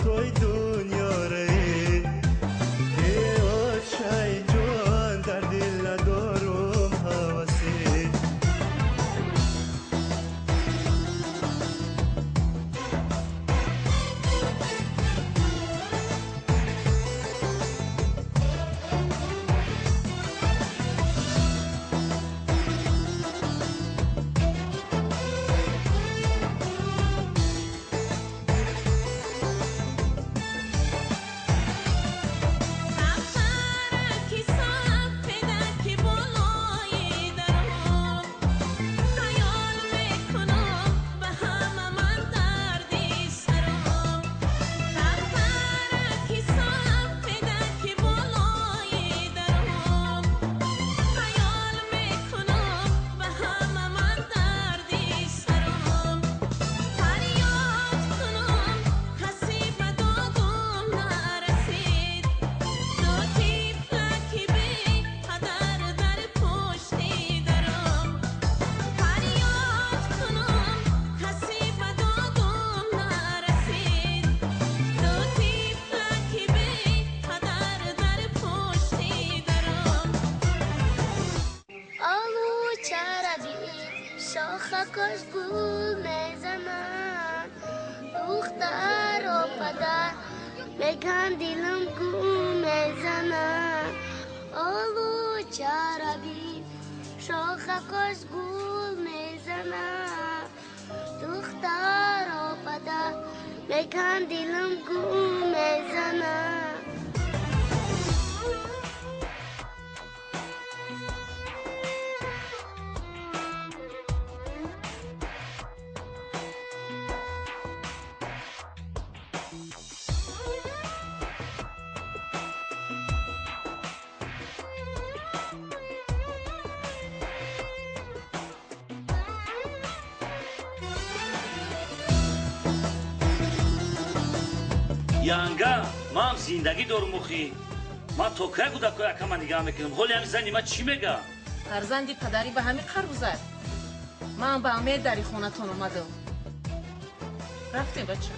توی دنیا ری چای جوان در دل ندارم حواسی شاخکاش گل میزنن دختر و پدر میگن دلم گل میزنن آلو چربی شاخکاش گل میزنن دختر و پدر میگن دلم گل میزنن янга ман зиндагӣ дорум охи ман то кай кӯдакҳои акама нигаҳ мекунам ҳоли ҳами зани ман чӣ мегӯяд фарзанди падарӣ ба ҳамин қару зад ман ба амед дари хонатон омадам рафтем бача